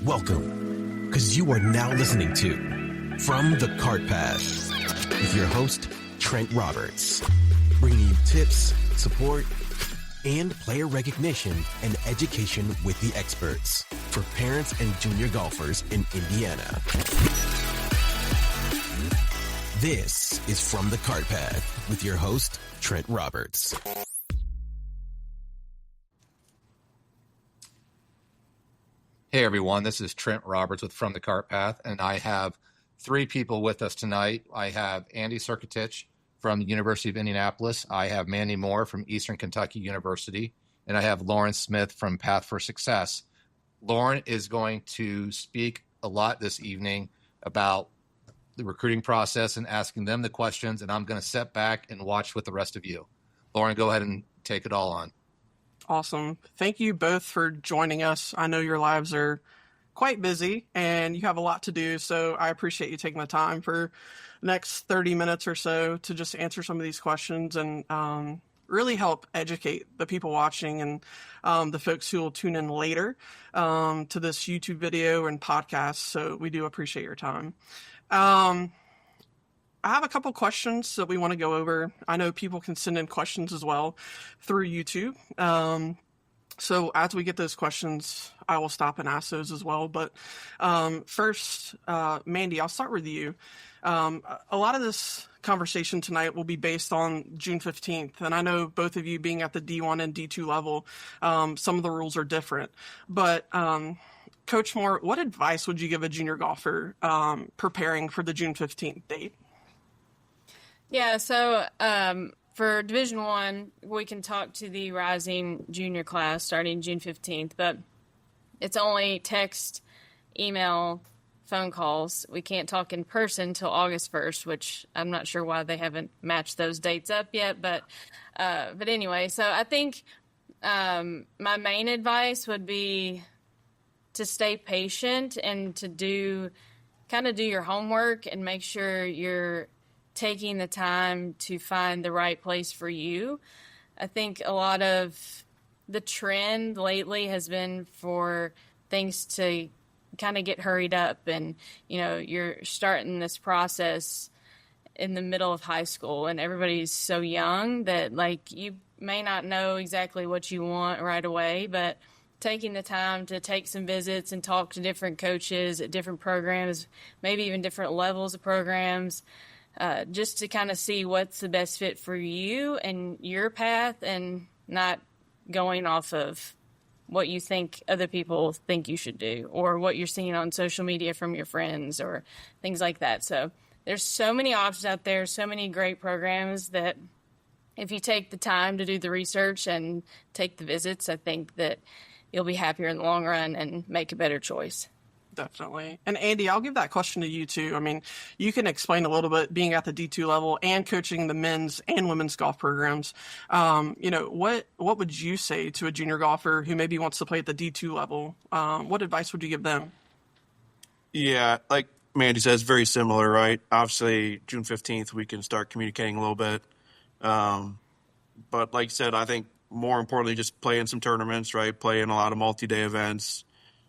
Welcome, because you are now listening to From the Cart Path with your host, Trent Roberts, bringing you tips, support, and player recognition and education with the experts for parents and junior golfers in Indiana. This is From the Cart Path with your host, Trent Roberts. Hey everyone, this is Trent Roberts with From the Cart Path, and I have three people with us tonight. I have Andy Serketich from the University of Indianapolis. I have Mandy Moore from Eastern Kentucky University, and I have Lauren Smith from Path for Success. Lauren is going to speak a lot this evening about the recruiting process and asking them the questions, and I'm going to sit back and watch with the rest of you. Lauren, go ahead and take it all on. Awesome. Thank you both for joining us. I know your lives are quite busy and you have a lot to do, so I appreciate you taking the time for the next 30 minutes or so to just answer some of these questions and really help educate the people watching and the folks who will tune in later to this YouTube video and podcast. So we do appreciate your time. I have a couple questions that we want to go over. I know people can send in questions as well through YouTube. So as we get those questions, I will stop and ask those as well. But first, Mandy, I'll start with you. A lot of this conversation tonight will be based on June 15th. And I know both of you being at the D1 and D2 level, some of the rules are different. But Coach Moore, what advice would you give a junior golfer preparing for the June 15th date? Yeah, so for Division I, we can talk to the rising junior class starting June 15th, but it's only text, email, phone calls. We can't talk in person until August 1st, which I'm not sure why they haven't matched those dates up yet, but anyway, so I think my main advice would be to stay patient and to do your homework and make sure you're taking the time to find the right place for you. I think a lot of the trend lately has been for things to kind of get hurried up, and you're starting this process in the middle of high school and everybody's so young that you may not know exactly what you want right away, but taking the time to take some visits and talk to different coaches at different programs, maybe even different levels of programs, just to kind of see what's the best fit for you and your path, and not going off of what you think other people think you should do or what you're seeing on social media from your friends or things like that. So there's so many options out there, so many great programs that if you take the time to do the research and take the visits, I think that you'll be happier in the long run and make a better choice. Definitely. And Andy, I'll give that question to you too. I mean, you can explain a little bit being at the D2 level and coaching the men's and women's golf programs. What would you say to a junior golfer who maybe wants to play at the D2 level? What advice would you give them? Yeah, like Mandy says, very similar, right? Obviously, June 15th, we can start communicating a little bit. But like you said, I think more importantly, just play in some tournaments, right? Play in a lot of multi-day events.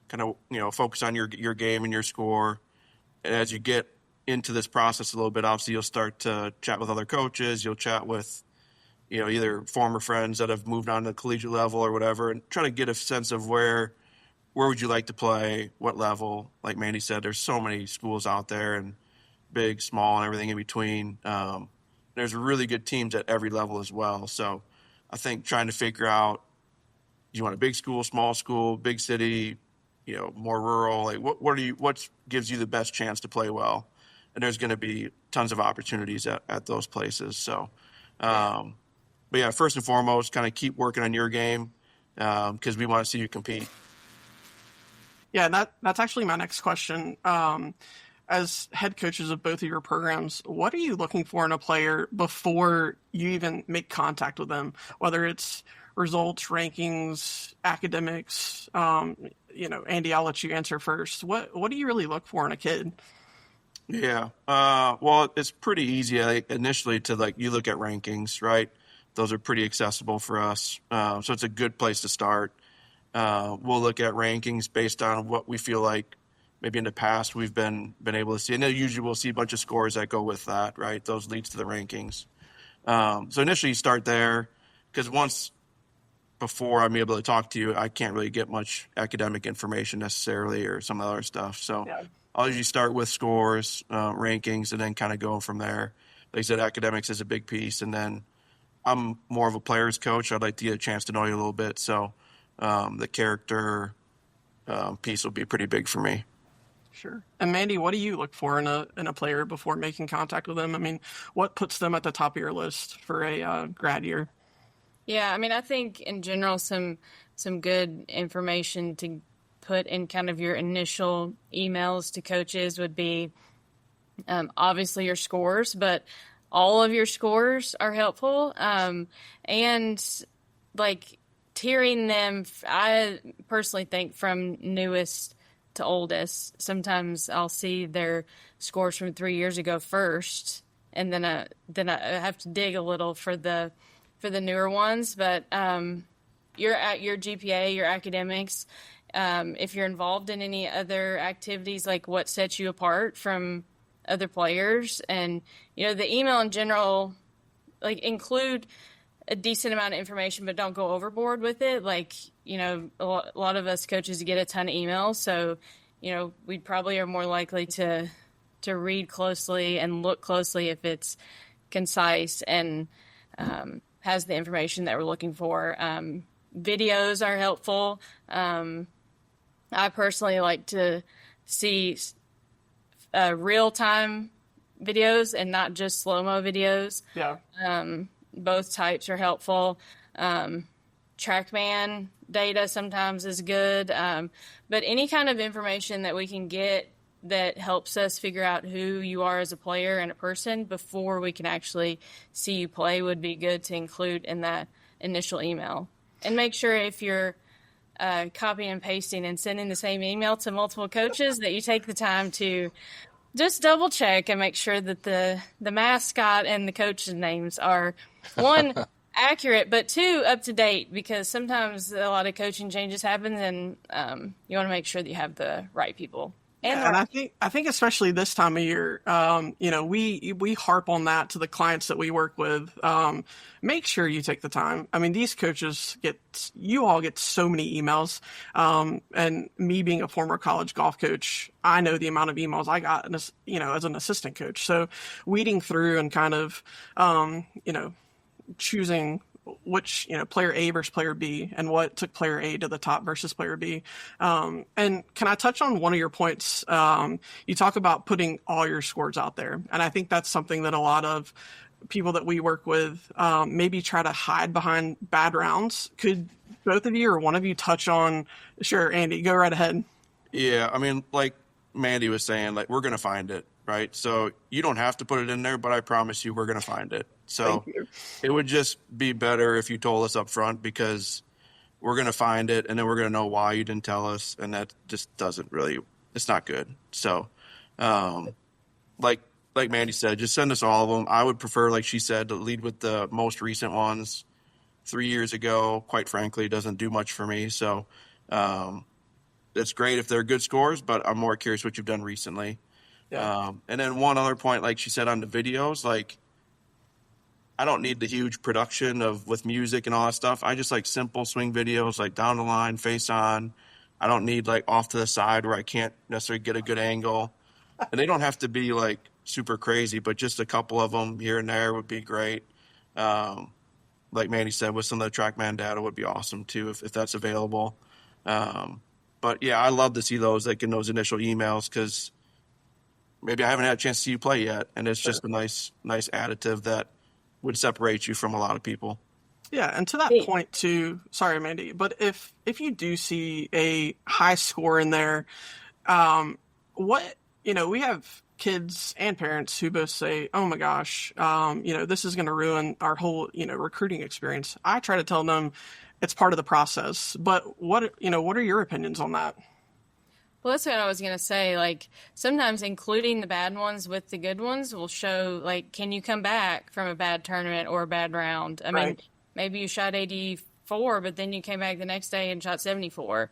Kind of, focus on your game and your score. And as you get into this process a little bit, obviously you'll start to chat with other coaches. You'll chat with, either former friends that have moved on to the collegiate level or whatever, and try to get a sense of where would you like to play, what level. Like Mandy said, there's so many schools out there, and big, small, and everything in between. There's really good teams at every level as well. So I think trying to figure out, do you want a big school, small school, big city, more rural, what gives you the best chance to play well? And there's going to be tons of opportunities at those places. So, but yeah, first and foremost, kind of keep working on your game, because we want to see you compete. Yeah, that's actually my next question. As head coaches of both of your programs, what are you looking for in a player before you even make contact with them? Whether it's results, rankings, academics, Andy, I'll let you answer first. What do you really look for in a kid? Yeah. Well, it's pretty easy initially to you look at rankings, right? Those are pretty accessible for us. So it's a good place to start. We'll look at rankings based on what we feel like maybe in the past we've been able to see. And then usually we'll see a bunch of scores that go with that, right? Those leads to the rankings. So initially you start there, because before I'm able to talk to you, I can't really get much academic information necessarily or some other stuff. So Yeah. I'll usually start with scores, rankings, and then kind of go from there. Like I said, academics is a big piece, and then I'm more of a player's coach. I'd like to get a chance to know you a little bit. So the character piece will be pretty big for me. Sure. And Mandy, what do you look for in a player before making contact with them? I mean, what puts them at the top of your list for a grad year? Yeah, I mean, I think in general, some good information to put in kind of your initial emails to coaches would be obviously your scores, but all of your scores are helpful. And like tiering them, I personally think from newest to oldest. Sometimes I'll see their scores from 3 years ago first, and then I have to dig a little for the newer ones. But your GPA, your academics, if you're involved in any other activities, like what sets you apart from other players, and the email in general, like include a decent amount of information, but don't go overboard with it. Like, a lot of us coaches get a ton of emails, so, we probably are more likely to read closely and look closely if it's concise and has the information that we're looking for. Videos are helpful. I personally like to see real-time videos and not just slow-mo videos. Yeah. Both types are helpful. TrackMan data sometimes is good. But any kind of information that we can get that helps us figure out who you are as a player and a person before we can actually see you play would be good to include in that initial email. And make sure if you're copying and pasting and sending the same email to multiple coaches that you take the time to just double check and make sure that the mascot and the coach's names are, one, accurate, but two, up to date, because sometimes a lot of coaching changes happen, and you want to make sure that you have the right people. And I think especially this time of year, we harp on that to the clients that we work with. Make sure you take the time. I mean, these coaches you all get so many emails. And me being a former college golf coach, I know the amount of emails I got, as an assistant coach. So weeding through and kind of, choosing which, player A versus player B, and what took player A to the top versus player B. And can I touch on one of your points? You talk about putting all your scores out there. And I think that's something that a lot of people that we work with maybe try to hide behind bad rounds. Could both of you or one of you touch on? Sure, Andy, go right ahead. Yeah, I mean, like Mandy was saying, like, we're going to find it, right? So you don't have to put it in there, but I promise you we're going to find it. So it would just be better if you told us up front, because we're going to find it and then we're going to know why you didn't tell us. And that just it's not good. So, like Mandy said, just send us all of them. I would prefer, like she said, to lead with the most recent ones. 3 years ago, quite frankly, doesn't do much for me. So, it's great if they're good scores, but I'm more curious what you've done recently. Yeah. And then one other point, like she said on the videos, like, I don't need the huge production with music and all that stuff. I just like simple swing videos, like down the line, face on. I don't need like off to the side where I can't necessarily get a good angle. And they don't have to be like super crazy, but just a couple of them here and there would be great. Like Mandy said, with some of the TrackMan data would be awesome too, if that's available. But yeah, I love to see those, like in those initial emails, because maybe I haven't had a chance to see you play yet, and it's just a nice additive that would separate you from a lot of people. Yeah, and to that point too, sorry, Mandy, but if you do see a high score in there, we have kids and parents who both say, oh my gosh, this is going to ruin our whole, recruiting experience. I try to tell them it's part of the process, but what are your opinions on that? Well, that's what I was going to say. Like, sometimes including the bad ones with the good ones will show, like, can you come back from a bad tournament or a bad round? I mean, maybe you shot 84 4, but then you came back the next day and shot 74.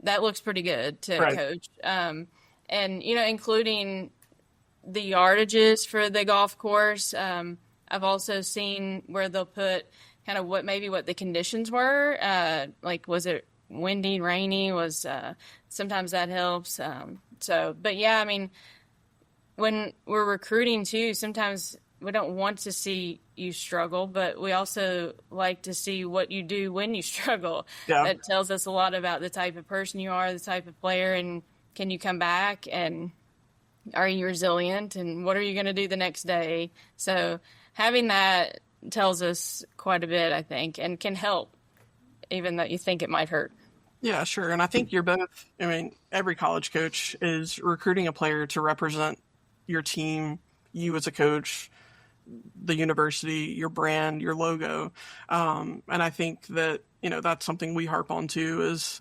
That looks pretty good to Right. coach. And, including the yardages for the golf course. I've also seen where they'll put kind of what the conditions were. Like, was it windy, rainy? Sometimes that helps. But yeah, I mean, when we're recruiting too, sometimes we don't want to see you struggle, but we also like to see what you do when you struggle. Yeah. That tells us a lot about the type of person you are, the type of player, and can you come back, and are you resilient, and what are you going to do the next day? So having that tells us quite a bit, I think, and can help, even though you think it might hurt. Yeah, sure. And I think every college coach is recruiting a player to represent your team, you as a coach, the university, your brand, your logo. And I think that, that's something we harp on too is,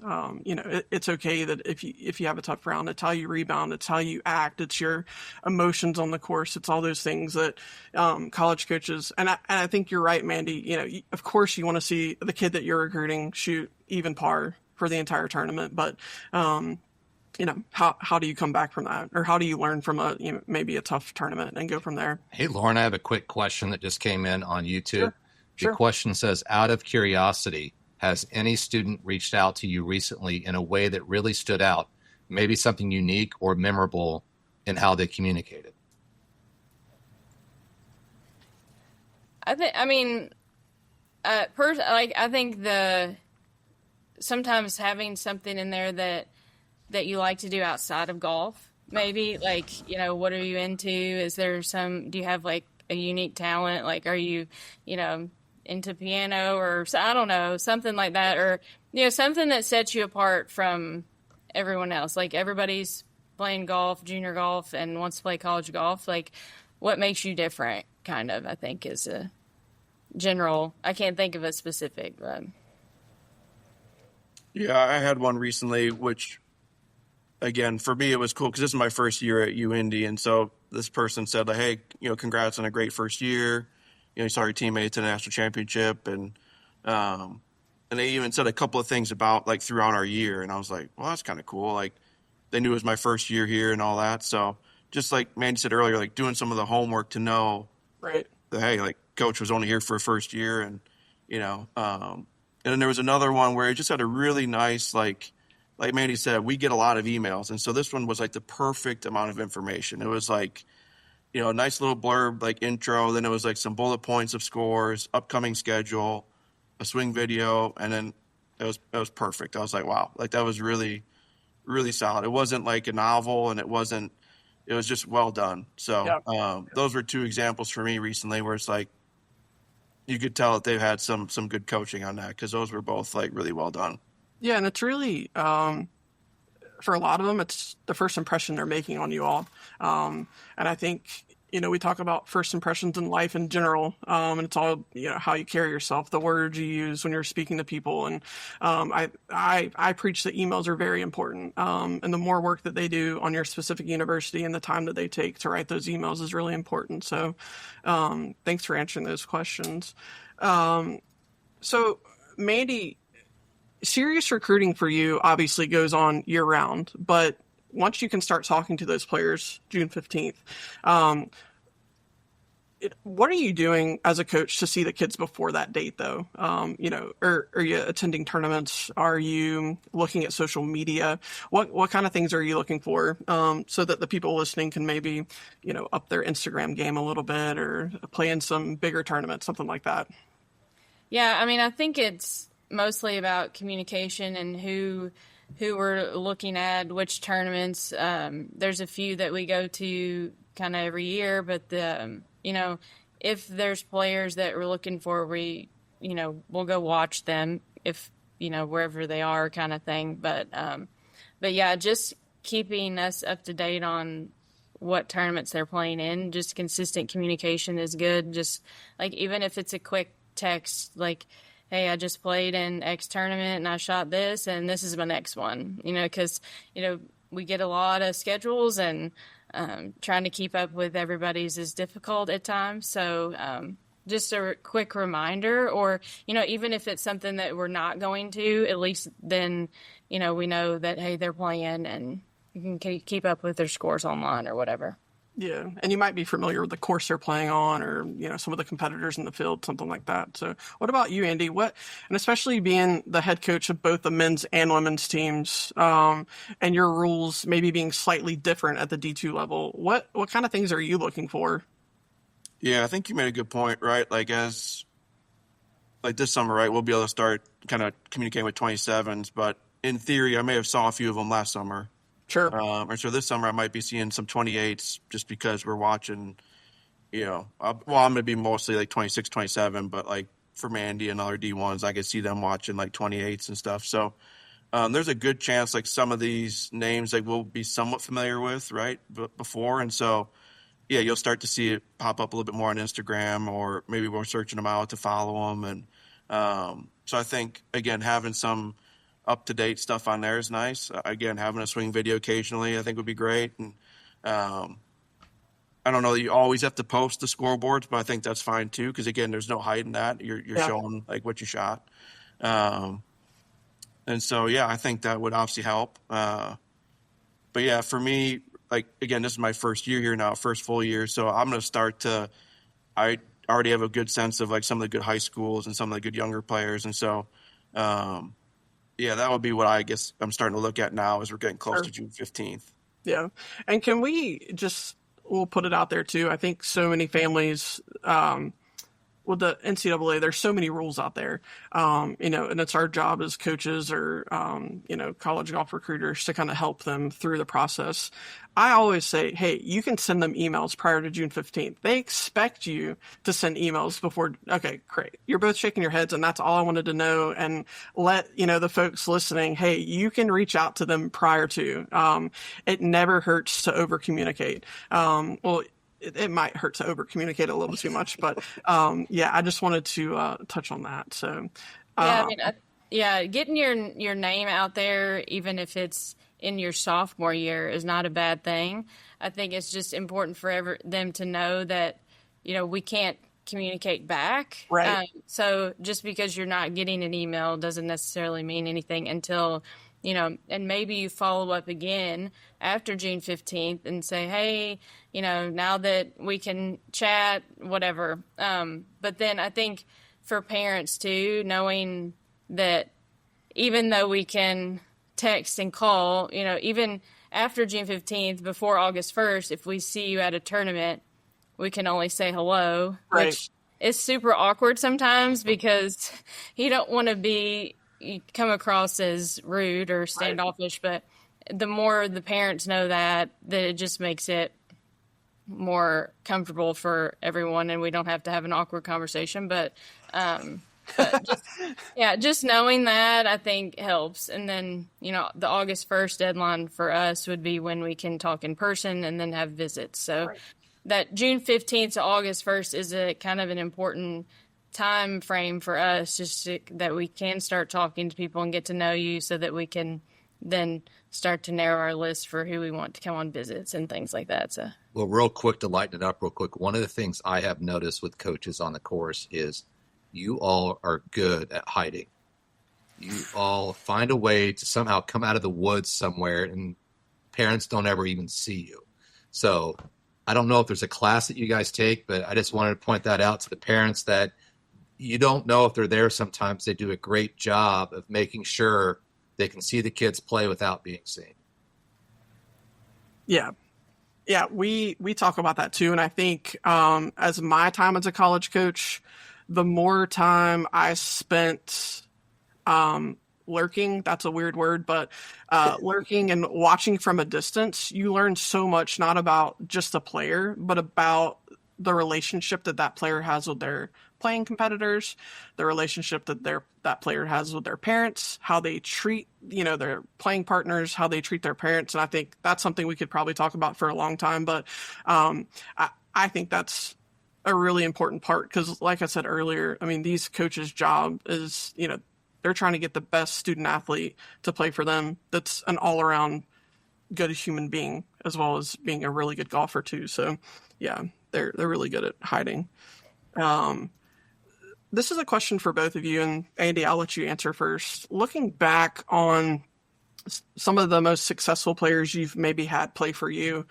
it's okay that if you have a tough round, it's how you rebound, it's how you act, it's your emotions on the course. It's all those things that, college coaches, and I think you're right, Mandy, of course you want to see the kid that you're recruiting shoot even par for the entire tournament, but, how do you come back from that, or how do you learn from maybe a tough tournament and go from there? Hey, Lauren, I have a quick question that just came in on YouTube. Sure. The question says, out of curiosity, has any student reached out to you recently in a way that really stood out, maybe something unique or memorable in how they communicated? I think sometimes having something in there that you like to do outside of golf, maybe, like, what are you into? Do you have like a unique talent? Like, are you, into piano, or I don't know, something like that, or, something that sets you apart from everyone else. Like, everybody's playing golf, junior golf, and wants to play college golf. Like, what makes you different, kind of, I think, is a general. I can't think of a specific, but. Yeah, I had one recently, which, again, for me, it was cool because this is my first year at UIndy. And so this person said, like, hey, congrats on a great first year. You saw your teammates in the national championship. And they even said a couple of things about, like, throughout our year. And I was like, well, that's kind of cool. Like, they knew it was my first year here and all that. So just like Mandy said earlier, like, doing some of the homework to know Right. that, hey, like, coach was only here for a first year. And, and then there was another one where it just had a really nice, like Mandy said, we get a lot of emails. And so this one was like the perfect amount of information. It was like, a nice little blurb, like intro. Then it was like some bullet points of scores, upcoming schedule, a swing video. And then it was perfect. I was like, wow, like that was really, really solid. It wasn't like a novel, and it was just well done. So those were two examples for me recently where it's like, you could tell that they've had some good coaching on that, because those were both like really well done. Yeah, and it's really, for a lot of them, it's the first impression they're making on you all. And I think, we talk about first impressions in life in general, and it's all, how you carry yourself, the words you use when you're speaking to people. And I preach that emails are very important. And the more work that they do on your specific university and the time that they take to write those emails is really important. So thanks for answering those questions. So, Mandy, serious recruiting for you obviously goes on year round, but once you can start talking to those players June 15th, what are you doing as a coach to see the kids before that date, though? Are you attending tournaments? Are you looking at social media? What kind of things are you looking for, so that the people listening can maybe, up their Instagram game a little bit, or play in some bigger tournaments, something like that? Yeah, I think it's mostly about communication and who we're looking at, which tournaments. There's a few that we go to kind of every year, but if there's players that we're looking for, we'll go watch them if, wherever they are, kind of thing. But yeah, just keeping us up to date on what tournaments they're playing in. Just consistent communication is good. Just like, even if it's a quick text, like, hey, I just played in X tournament and I shot this, and this is my next one, because, we get a lot of schedules, and trying to keep up with everybody's is difficult at times. So just a quick reminder, or, even if it's something that we're not going to, at least then, we know that, hey, they're playing and you can keep up with their scores online or whatever. Yeah, and you might be familiar with the course they're playing on, or some of the competitors in the field, something like that. So, what about you, Andy? And especially being the head coach of both the men's and women's teams, and your rules maybe being slightly different at the D2 level, what kind of things are you looking for? Yeah, I think you made a good point, right? Like this summer, right? We'll be able to start kind of communicating with 27s, but in theory, I may have saw a few of them last summer. Sure. And so this summer I might be seeing some 28s just because we're watching, I'm going to be mostly like 26, 27, but like for Mandy and other D1s, I could see them watching like 28s and stuff. So there's a good chance like some of these names like we'll be somewhat familiar with, right, before. And so, yeah, you'll start to see it pop up a little bit more on Instagram, or maybe we're searching them out to follow them. And so I think, again, having some up-to-date stuff on there is nice. Again, having a swing video occasionally I think would be great. And I don't know that you always have to post the scoreboards, but I think that's fine too, because again, there's no hiding that. You're showing like what you shot. And so, yeah, I think that would obviously help. But yeah, for me, like, again, this is my first year here now, first full year. So I'm going to start I already have a good sense of like some of the good high schools and some of the good younger players. And so, yeah, that would be what I guess I'm starting to look at now as we're getting close to June 15th. Yeah. And can we'll put it out there too. I think so many families, with the NCAA, there's so many rules out there, and it's our job as coaches or, college golf recruiters to kind of help them through the process. I always say, hey, you can send them emails prior to June 15th. They expect you to send emails before. Okay, great. You're both shaking your heads, and that's all I wanted to know. And let, the folks listening, hey, you can reach out to them prior to. It never hurts to over communicate. It might hurt to over communicate a little too much, but I just wanted to touch on that. So getting your name out there, even if it's in your sophomore year, is not a bad thing. I think it's just important for them to know that we can't communicate back. Right. So just because you're not getting an email doesn't necessarily mean anything until and maybe you follow up again after June 15th and say, hey, now that we can chat, whatever. But then I think for parents too, knowing that even though we can text and call, even after June 15th, before August 1st, if we see you at a tournament, we can only say hello, right. Which is super awkward sometimes because you don't want to you come across as rude or standoffish, right. But the more the parents know that it just makes it more comfortable for everyone, and we don't have to have an awkward conversation. But just knowing that I think helps. And then, the August 1st deadline for us would be when we can talk in person and then have visits. So right. That June 15th to August 1st is a kind of an important time frame for us, just that we can start talking to people and get to know you, so that we can then start to narrow our list for who we want to come on visits and things like that. So, well, real quick, to lighten it up real quick, one of the things I have noticed with coaches on the course is you all are good at hiding. You all find a way to somehow come out of the woods somewhere, and parents don't ever even see you. So I don't know if there's a class that you guys take, but I just wanted to point that out to the parents, that you don't know if they're there. Sometimes they do a great job of making sure they can see the kids play without being seen. Yeah. Yeah, we talk about that too. And I think as my time as a college coach, the more time I spent lurking, that's a weird word, but lurking and watching from a distance, you learn so much, not about just the player, but about the relationship that player has with their playing competitors, the relationship that player has with their parents, how they treat, their playing partners, how they treat their parents. And I think that's something we could probably talk about for a long time, but I think that's a really important part, because like I said earlier, I mean, these coaches' job is, they're trying to get the best student athlete to play for them that's an all-around good human being, as well as being a really good golfer too. So yeah, they're really good at hiding. This is a question for both of you, and Andy, I'll let you answer first. Looking back on some of the most successful players you've maybe had play for you,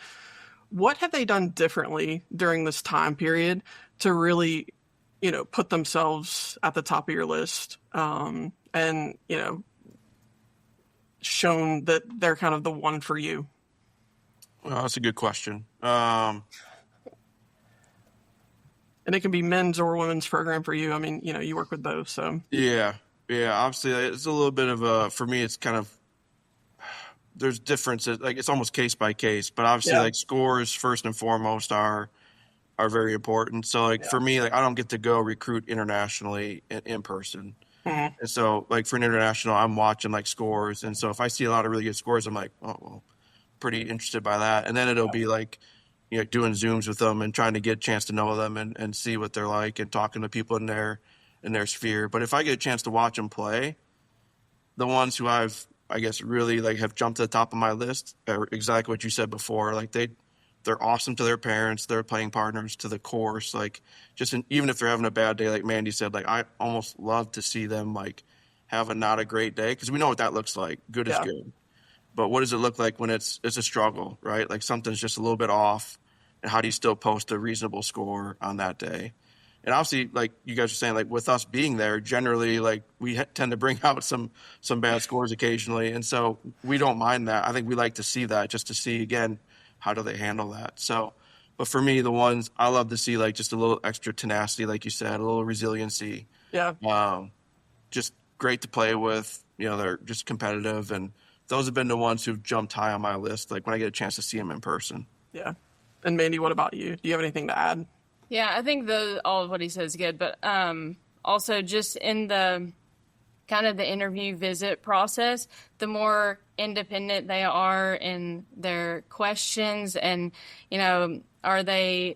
what have they done differently during this time period to really, put themselves at the top of your list, and, shown that they're kind of the one for you? Well, that's a good question. And it can be men's or women's program for you. I mean, you work with both, so. Yeah. Obviously, it's a little bit of for me, it's kind of, there's differences. Like, it's almost case by case, but obviously, like, scores first and foremost are very important. So, like, for me, like, I don't get to go recruit internationally in person. Mm-hmm. And so, like, for an international, I'm watching, like, scores. And so if I see a lot of really good scores, I'm like, oh, well, pretty interested by that. And then it'll be like, doing Zooms with them and trying to get a chance to know them and see what they're like and talking to people in their sphere. But if I get a chance to watch them play, the ones who I guess really like have jumped to the top of my list are exactly what you said before. Like, they're awesome to their parents, their playing partners, to the course. Like, even if they're having a bad day, like Mandy said, like, I almost love to see them like have not a great day, because we know what that looks like. Good is good. But what does it look like when it's a struggle, right? Like, something's just a little bit off, and how do you still post a reasonable score on that day? And obviously, like you guys are saying, like, with us being there, generally, like, we tend to bring out some bad scores occasionally. And so we don't mind that. I think we like to see that, just to see, again, how do they handle that? So, but for me, the ones I love to see, like, just a little extra tenacity, like you said, a little resiliency. Yeah. Just great to play with. They're just competitive. And those have been the ones who've jumped high on my list, like, when I get a chance to see them in person. Yeah. And Mandy, what about you? Do you have anything to add? Yeah, I think all of what he says is good, but also just in the kind of the interview visit process, the more independent they are in their questions, and are they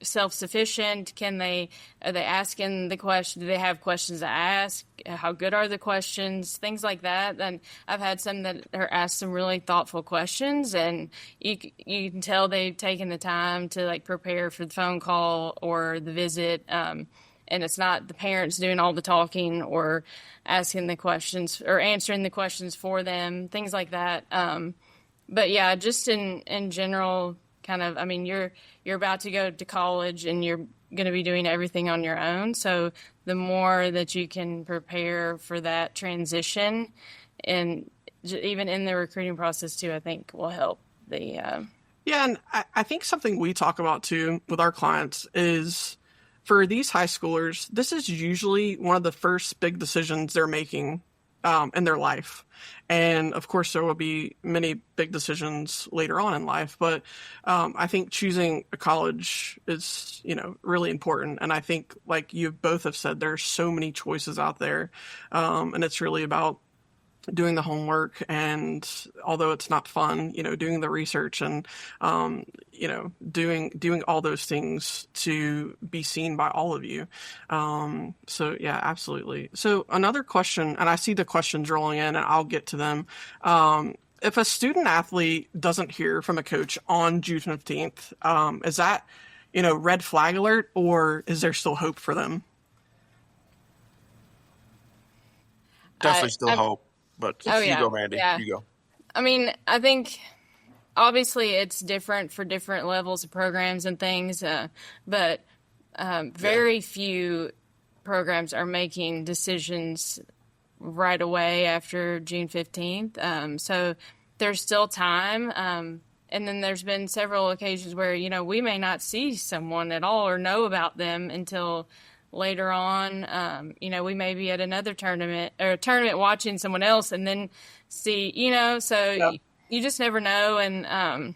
self-sufficient? Are they asking the question? Do they have questions to ask? How good are the questions? Things like that. And I've had some that are asked some really thoughtful questions, and you can tell they've taken the time to like prepare for the phone call or the visit. And it's not the parents doing all the talking or asking the questions or answering the questions for them, things like that. But yeah, just in general, kind of, I mean, you're about to go to college and you're going to be doing everything on your own. So the more that you can prepare for that transition, and even in the recruiting process too, I think will help Yeah, and I think something we talk about too with our clients is, for these high schoolers, this is usually one of the first big decisions they're making in their life. And of course, there will be many big decisions later on in life, but I think choosing a college is, really important. And I think, like you both have said, there's so many choices out there, and it's really about doing the homework, and although it's not fun, doing the research and, doing all those things to be seen by all of you. So yeah, absolutely. So another question, and I see the questions rolling in and I'll get to them. If a student athlete doesn't hear from a coach on June 15th, is that, red flag alert, or is there still hope for them? Definitely still hope. But you go, Mandy. Yeah. You go. I mean, I think obviously it's different for different levels of programs and things, but very few programs are making decisions right away after June 15th. So there's still time. And then there's been several occasions where, we may not see someone at all or know about them until later on. We may be at another tournament or a tournament watching someone else and then see, so you just never know. And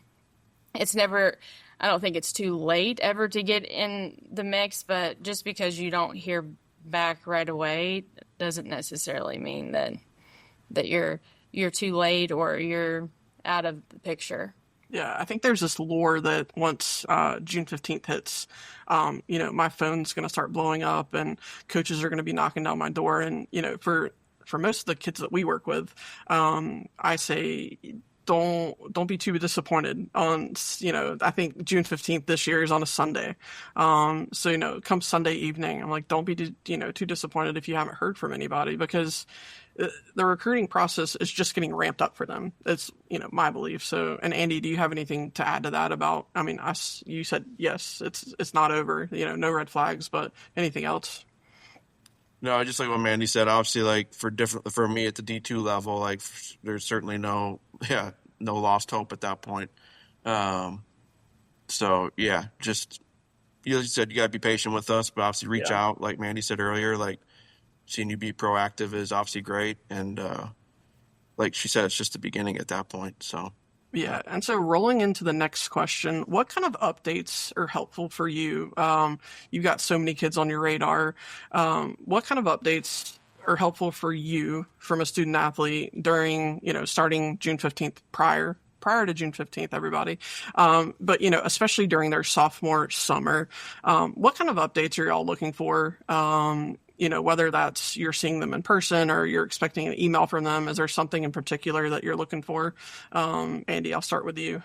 it's never, I don't think it's too late ever to get in the mix, but just because you don't hear back right away doesn't necessarily mean that you're too late or you're out of the picture. Yeah, I think there's this lore that once June 15th hits, my phone's going to start blowing up and coaches are going to be knocking down my door. And, for most of the kids that we work with, I say, don't be too disappointed on, I think June 15th this year is on a Sunday. So, come Sunday evening, I'm like, don't be, too disappointed if you haven't heard from anybody, because the recruiting process is just getting ramped up for them. It's, my belief. So, and Andy, do you have anything to add to that about, you said, yes, it's not over, no red flags, but anything else? No, just like what Mandy said, obviously, like for me at the D2 level, like there's certainly no lost hope at that point. So yeah, just, you said, you got to be patient with us, but obviously reach out. Like Mandy said earlier, like seeing you be proactive is obviously great. And like she said, it's just the beginning at that point. So. Yeah, and so rolling into the next question, what kind of updates are helpful for you? You've got so many kids on your radar. What kind of updates are helpful for you from a student athlete during, starting June 15th, prior to June 15th, everybody. But, especially during their sophomore summer, what kind of updates are y'all looking for? Whether that's you're seeing them in person or you're expecting an email from them. Is there something in particular that you're looking for? Andy, I'll start with you.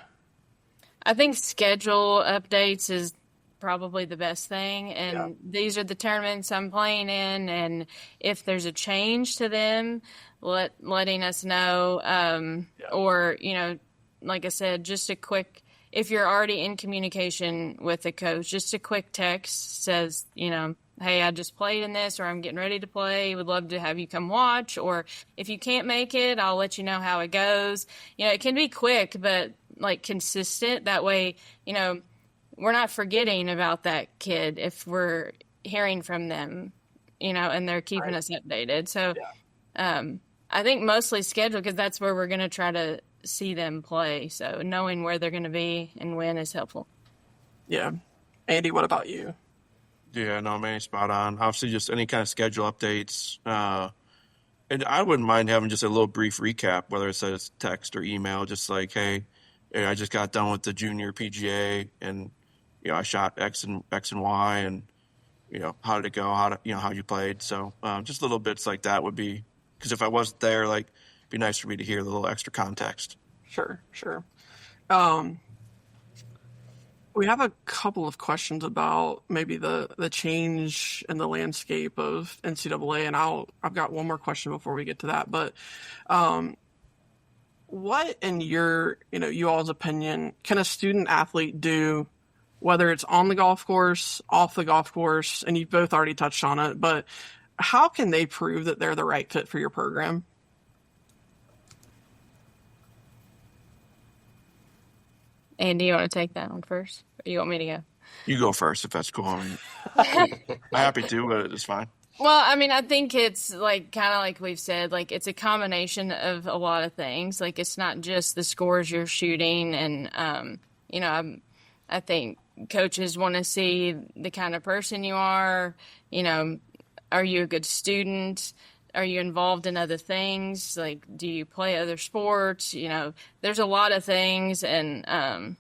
I think schedule updates is probably the best thing. And these are the tournaments I'm playing in. And if there's a change to them, letting us know. Or, like I said, just a quick, if you're already in communication with the coach, just a quick text says, hey, I just played in this, or I'm getting ready to play. Would love to have you come watch. Or if you can't make it, I'll let you know how it goes. It can be quick, but like consistent. That way, we're not forgetting about that kid if we're hearing from them, and they're keeping us updated. So I think mostly schedule, because that's where we're going to try to see them play. So knowing where they're going to be and when is helpful. Yeah. Andy, what about you? Yeah, no, man, spot on. Obviously, just any kind of schedule updates. And I wouldn't mind having just a little brief recap, whether it says text or email, just like, hey, I just got done with the junior PGA, and I shot X and Y, and how did it go? How you played? So just little bits like that would be, because if I wasn't there, like, it'd be nice for me to hear the little extra context. Sure. We have a couple of questions about maybe the change in the landscape of NCAA, and I've got one more question before we get to that. But what, in your, you all's opinion, can a student athlete do, whether it's on the golf course, off the golf course, and you've both already touched on it, but how can they prove that they're the right fit for your program? Andy, you want to take that one first? Or you want me to go? You go first if that's cool. I'm happy to, but it's fine. Well, I think it's like kind of like we've said, like it's a combination of a lot of things. Like it's not just the scores you're shooting, and I think coaches want to see the kind of person you are. Are you a good student? Are you involved in other things? Like, do you play other sports? There's a lot of things. And,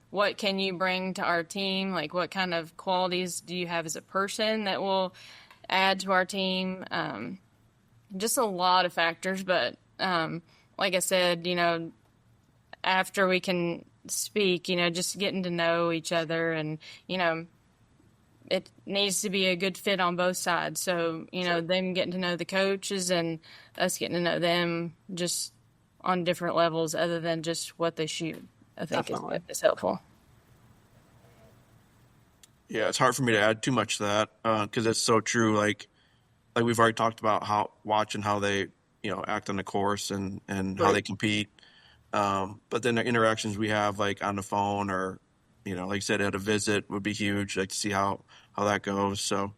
what can you bring to our team? Like, what kind of qualities do you have as a person that will add to our team? Just a lot of factors. But like I said, after we can speak, just getting to know each other, and, it needs to be a good fit on both sides. So, Sure. Them getting to know the coaches and us getting to know them just on different levels other than just what they shoot, I think is helpful. Yeah, it's hard for me to add too much to that because it's so true. Like we've already talked about watching how they, act on the course and how they compete. But then the interactions we have, like on the phone or, like you said, at a visit would be huge, like to see how that goes. So,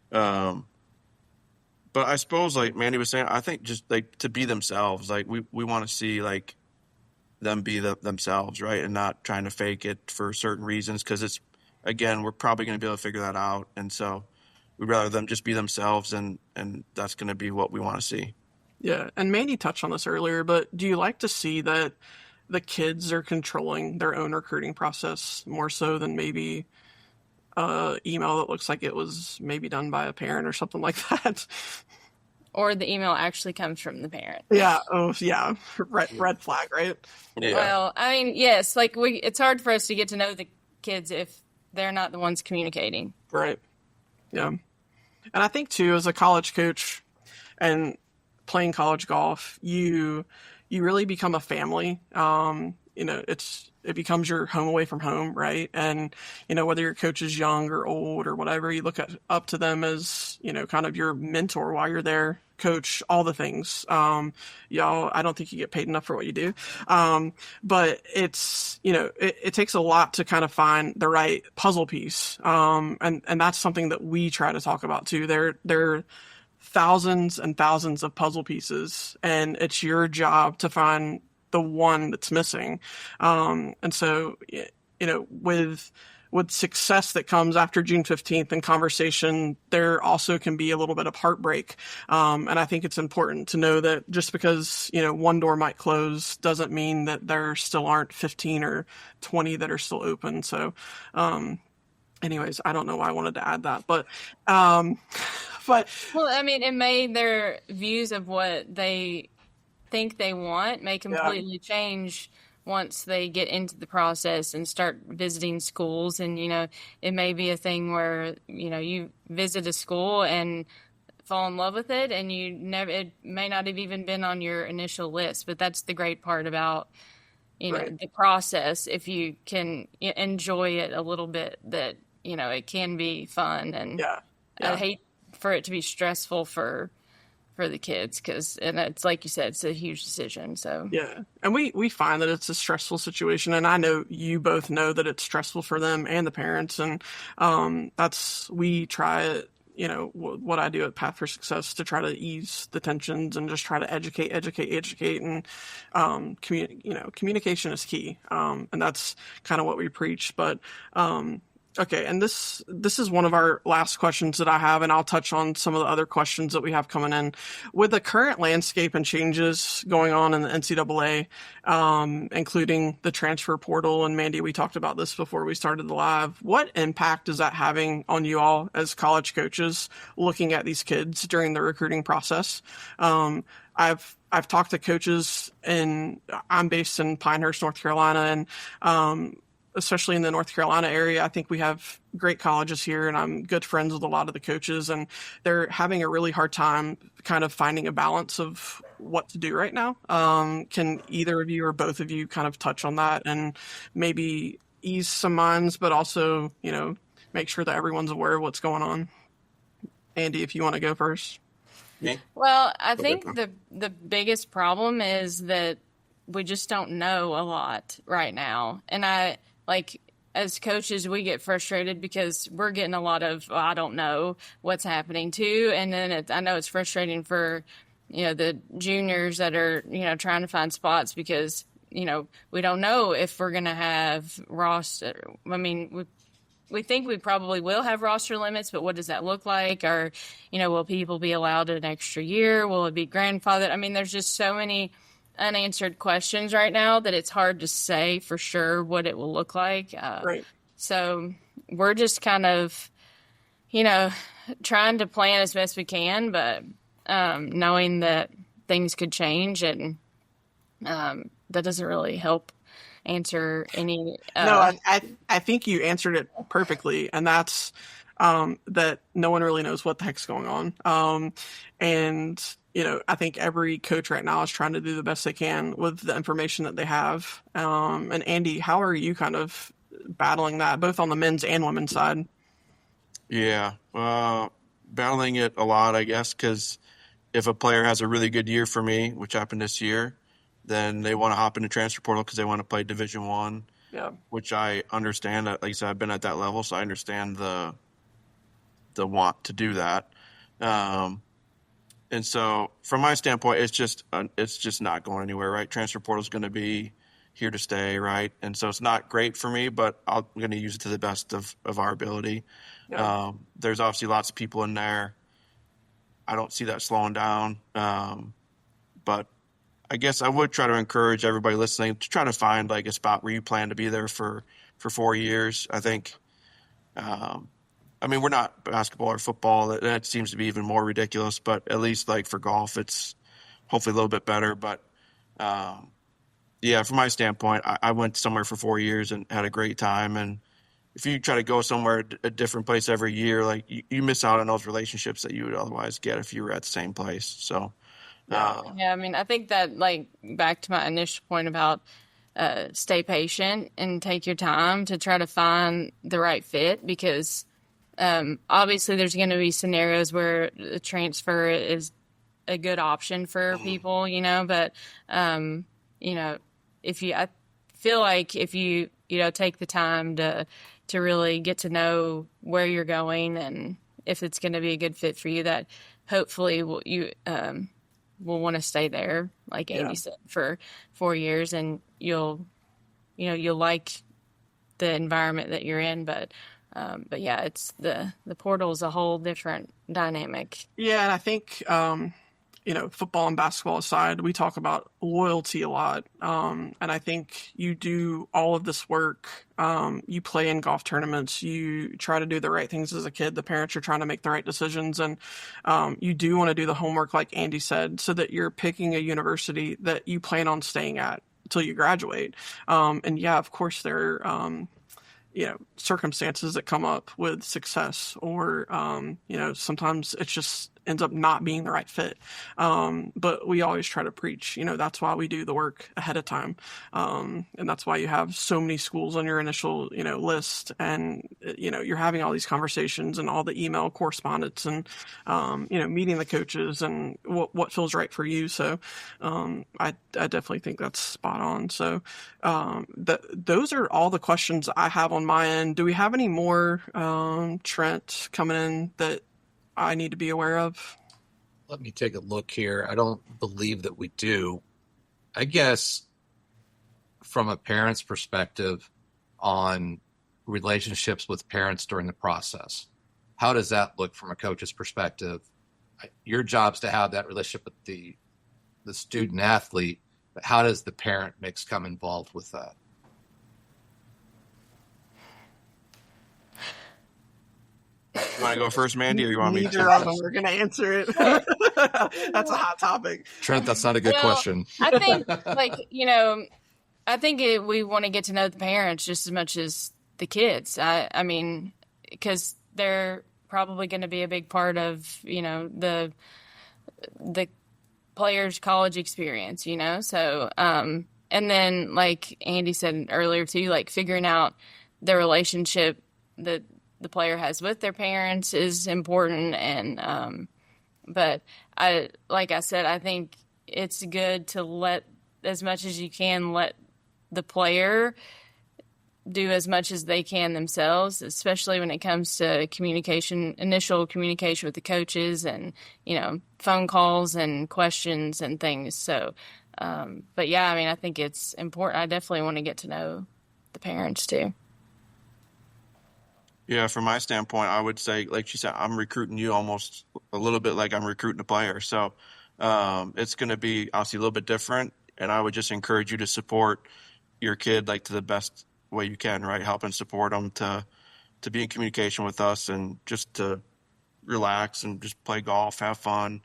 but I suppose, like Mandy was saying, I think just like to be themselves, like we want to see like them be themselves, right? And not trying to fake it for certain reasons. Cause again, we're probably going to be able to figure that out. And so we'd rather them just be themselves, and that's going to be what we want to see. Yeah. And Mandy touched on this earlier, but do you like to see that the kids are controlling their own recruiting process more so than maybe email that looks like it was maybe done by a parent or something like that? or the email actually comes from the parent. Yeah. Oh, yeah. Red flag, right? Yeah. Well, I mean, yes, like it's hard for us to get to know the kids if they're not the ones communicating. Right. Yeah. And I think too, as a college coach and playing college golf, you really become a family. It becomes your home away from home, right? And whether your coach is young or old or whatever, you look up to them as kind of your mentor while you're there. Coach, all the things. Y'all, I don't think you get paid enough for what you do. But it's it takes a lot to kind of find the right puzzle piece. And that's something that we try to talk about too. There thousands and thousands of puzzle pieces, and it's your job to find the one that's missing. And so, with success that comes after June 15th and conversation, there also can be a little bit of heartbreak. And I think it's important to know that just because, one door might close doesn't mean that there still aren't 15 or 20 that are still open. So, anyways, I don't know why I wanted to add that, but well, I mean, it made their views of what they think they want may completely change once they get into the process and start visiting schools. And it may be a thing where you visit a school and fall in love with it, and it may not have even been on your initial list. But that's the great part about the process. If you can enjoy it a little bit, that it can be fun. And I hate for it to be stressful for the kids, and it's like you said, it's a huge decision. So and we find that it's a stressful situation, and I know you both know that it's stressful for them and the parents, and we try what I do at Path for Success to try to ease the tensions and just try to educate, and communication is key, and that's kind of what we preach. But okay, and this is one of our last questions that I have, and I'll touch on some of the other questions that we have coming in. With the current landscape and changes going on in the NCAA, including the transfer portal, and Mandy, we talked about this before we started the live, what impact is that having on you all as college coaches looking at these kids during the recruiting process? I've talked to coaches, and I'm based in Pinehurst, North Carolina, and especially in the North Carolina area, I think we have great colleges here, and I'm good friends with a lot of the coaches, and they're having a really hard time kind of finding a balance of what to do right now. Can either of you or both of you kind of touch on that and maybe ease some minds, but also, make sure that everyone's aware of what's going on? Andy, if you want to go first. Me? Well, I think the biggest problem is that we just don't know a lot right now. And as coaches, we get frustrated because we're getting a lot of, I don't know what's happening too. And then I know it's frustrating for, the juniors that are, trying to find spots because, we don't know if we're going to have roster. I mean, we think we probably will have roster limits, but what does that look like? Or, will people be allowed an extra year? Will it be grandfathered? I mean, there's just so many unanswered questions right now that it's hard to say for sure what it will look like. Right. So we're just kind of, trying to plan as best we can, but knowing that things could change, and that doesn't really help answer any. No, I think you answered it perfectly, and that's that no one really knows what the heck's going on. And I think every coach right now is trying to do the best they can with the information that they have. And Andy, how are you kind of battling that, both on the men's and women's side? Yeah, battling it a lot, I guess, because if a player has a really good year for me, which happened this year, then they want to hop into transfer portal because they want to play Division I, which I understand. Like I said, I've been at that level, so I understand the want to do that. And so from my standpoint, it's just not going anywhere, right? Transfer portal is going to be here to stay, right? And so it's not great for me, but I'm going to use it to the best of our ability. Yeah. There's obviously lots of people in there. I don't see that slowing down. But I guess I would try to encourage everybody listening to try to find a spot where you plan to be there for 4 years. I think I mean, we're not basketball or football. That seems to be even more ridiculous. But at least like for golf, it's hopefully a little bit better. But yeah, from my standpoint, I went somewhere for 4 years and had a great time. And if you try to go somewhere, a different place every year, like you miss out on those relationships that you would otherwise get if you were at the same place. So, Yeah, I mean, I think that, like, back to my initial point about stay patient and take your time to try to find the right fit, because obviously there's going to be scenarios where the transfer is a good option for people, but, I feel like if you take the time to really get to know where you're going and if it's going to be a good fit for you, that hopefully will want to stay there, like Andy said, for 4 years, and you'll like the environment that you're in. But yeah, it's the portal is a whole different dynamic. Yeah, and I think football and basketball aside, we talk about loyalty a lot. And I think you do all of this work. You play in golf tournaments. You try to do the right things as a kid. The parents are trying to make the right decisions. And you do want to do the homework, like Andy said, so that you're picking a university that you plan on staying at until you graduate. And yeah, of course, there are circumstances that come up with success, or sometimes it just ends up not being the right fit. But we always try to preach, that's why we do the work ahead of time. And that's why you have so many schools on your initial, list, and, you're having all these conversations and all the email correspondence and, meeting the coaches and what feels right for you. So, I definitely think that's spot on. So, those are all the questions I have on my end. Do we have any more, Trent, coming in that I need to be aware of? Let me take a look here. I don't believe that we do. I guess from a parent's perspective on relationships with parents during the process, how does that look from a coach's perspective? Your job's to have that relationship with the student athlete, but how does the parent mix come involved with that? You want to go first, Mandy, or you want me to? Neither of them are going to answer it. That's a hot topic. Trent, that's not a good question. I think, we want to get to know the parents just as much as the kids. I mean, because they're probably going to be a big part of, the player's college experience, So, and then, like Andy said earlier too, like figuring out the relationship that the player has with their parents is important. And, but like I said, I think it's good to let, as much as you can, let the player do as much as they can themselves, especially when it comes to initial communication with the coaches and, phone calls and questions and things. So, but yeah, I mean, I think it's important. I definitely want to get to know the parents too. Yeah, from my standpoint, I would say, like she said, I'm recruiting you almost a little bit like I'm recruiting a player. So it's going to be obviously a little bit different, and I would just encourage you to support your kid like to the best way you can, right? Help and support them to be in communication with us and just to relax and just play golf, have fun,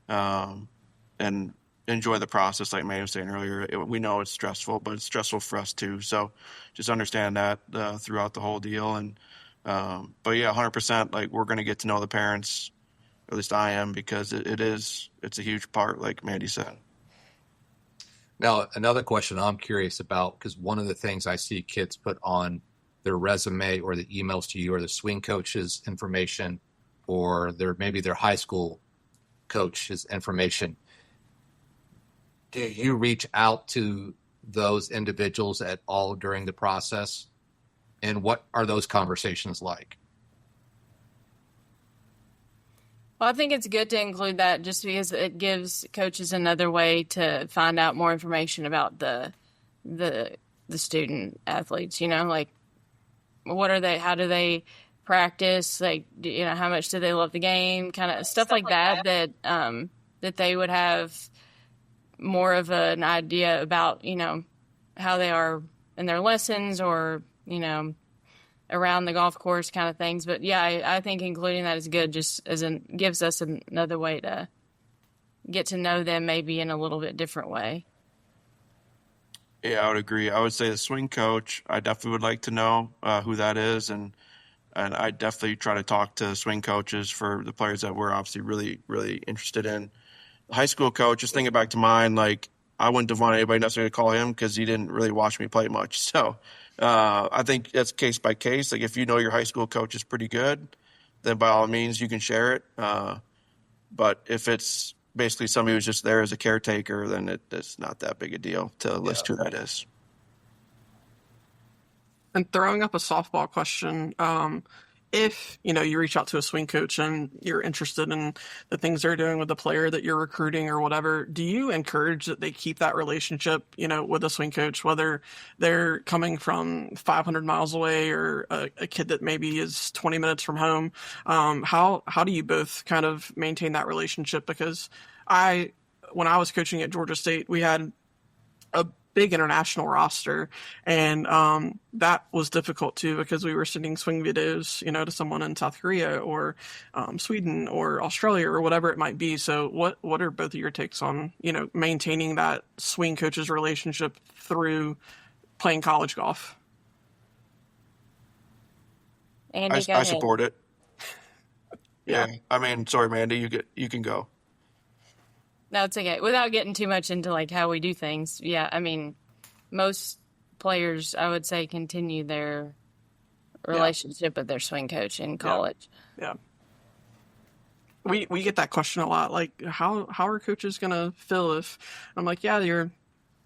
and enjoy the process. Like Mandy was saying earlier, we know it's stressful, but it's stressful for us too. So just understand that throughout the whole deal. And but yeah, 100%, like we're going to get to know the parents, at least I am, because it's a huge part, like Mandy said. Now, another question I'm curious about, because one of the things I see kids put on their resume or the emails to you or the swing coach's information or maybe their high school coach's information. Do you reach out to those individuals at all during the process? And what are those conversations like? Well, I think it's good to include that just because it gives coaches another way to find out more information about the student athletes, like what are they, how do they practice, like, how much do they love the game, kind of stuff like that that they would have more of an idea about, how they are in their lessons or, around the golf course kind of things. But yeah, I think including that is good, just gives us another way to get to know them maybe in a little bit different way. Yeah, I would agree. I would say the swing coach, I definitely would like to know who that is. And I definitely try to talk to swing coaches for the players that we're obviously really, really interested in. The high school coach, just thinking back to mine, like I wouldn't want anybody necessarily to call him because he didn't really watch me play much. So I think that's case by case. Like if you know your high school coach is pretty good, then by all means you can share it. But if it's basically somebody who's just there as a caretaker, then it's not that big a deal to list who that is. And throwing up a softball question, if you reach out to a swing coach and you're interested in the things they're doing with the player that you're recruiting or whatever, do you encourage that they keep that relationship, with a swing coach, whether they're coming from 500 miles away or a kid that maybe is 20 minutes from home? How do you both kind of maintain that relationship? Because when I was coaching at Georgia State, we had a big international roster, and that was difficult too because we were sending swing videos, to someone in South Korea or Sweden or Australia or whatever it might be. So what are both of your takes on maintaining that swing coaches relationship through playing college golf? Andy, I support it. Yeah, I mean, sorry, Mandy, you can go. No, it's okay. Without getting too much into like how we do things, yeah, I mean, most players, I would say, continue their relationship with their swing coach in college. Yeah. We get that question a lot, like how are coaches gonna feel if I'm like, yeah,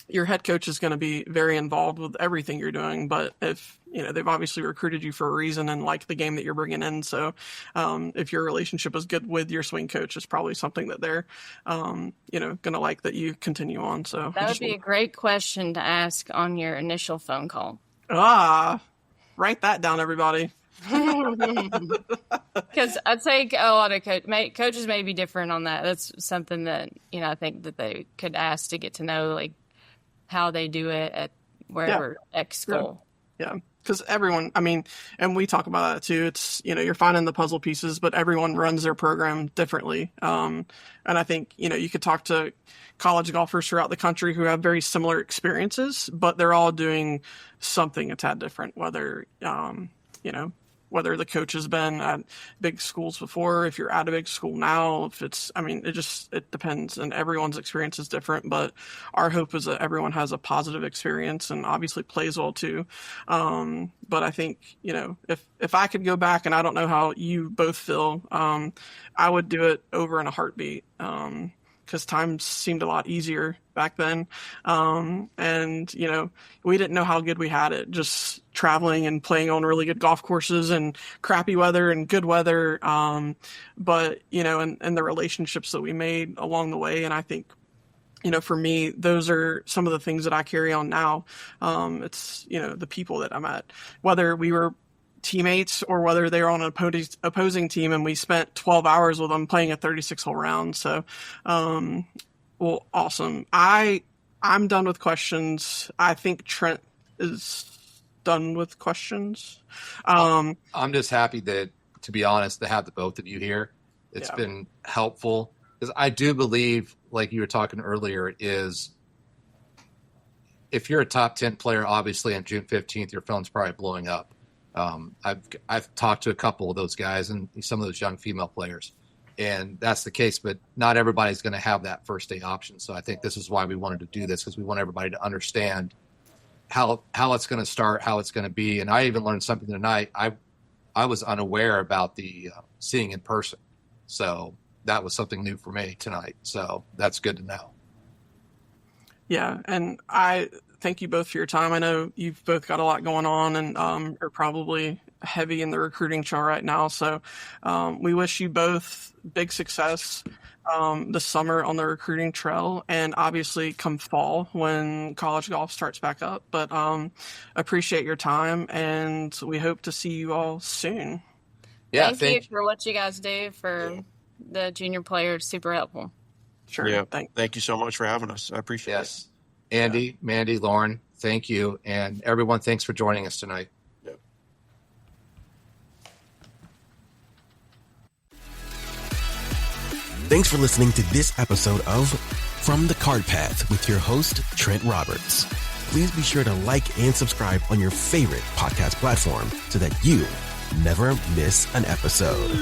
your head coach is going to be very involved with everything you're doing, but if they've obviously recruited you for a reason and like the game that you're bringing in, so if your relationship is good with your swing coach, it's probably something that they're going to like that you continue on. So that would be a great question to ask on your initial phone call. Write that down, everybody. Because I'd say a lot of coaches may be different on that. That's something that I think that they could ask to get to know, like how they do it at wherever X school. Yeah. Because everyone, and we talk about that too. It's, you're finding the puzzle pieces, but everyone runs their program differently. And I think, you could talk to college golfers throughout the country who have very similar experiences, but they're all doing something a tad different, whether the coach has been at big schools before, if you're at a big school now, if it's, it depends, and everyone's experience is different, but our hope is that everyone has a positive experience and obviously plays well too. But I think, if I could go back, and I don't know how you both feel, I would do it over in a heartbeat. Because times seemed a lot easier back then. And, we didn't know how good we had it, just traveling and playing on really good golf courses and crappy weather and good weather. But, and the relationships that we made along the way. And I think, for me, those are some of the things that I carry on now. It's, the people that I'm at, whether we were teammates or whether they were on an opposing team and we spent 12 hours with them playing a 36-hole round. So, well, awesome. I'm done with questions. I think Trent is done with questions. I'm just happy to be honest, to have the both of you here. It's been helpful because I do believe, like you were talking earlier, is if you're a top 10 player, obviously on June 15th, your phone's probably blowing up. I've talked to a couple of those guys and some of those young female players, and that's the case, but not everybody's going to have that first day option. So I think this is why we wanted to do this, because we want everybody to understand how it's going to start, how it's going to be. And I even learned something tonight. I was unaware about the seeing in person. So that was something new for me tonight. So that's good to know. Yeah. And I thank you both for your time. I know you've both got a lot going on and are probably heavy in the recruiting trail right now. So we wish you both big success this summer on the recruiting trail, and obviously come fall when college golf starts back up. But appreciate your time, and we hope to see you all soon. Yeah, thank you for what you guys do for the junior players. Super helpful. Sure. Yeah. Thank you so much for having us. I appreciate it. Andy, Mandy, Lauren, thank you. And everyone, thanks for joining us tonight. Thanks for listening to this episode of From the Card Path with your host, Trent Roberts. Please be sure to like and subscribe on your favorite podcast platform so that you never miss an episode.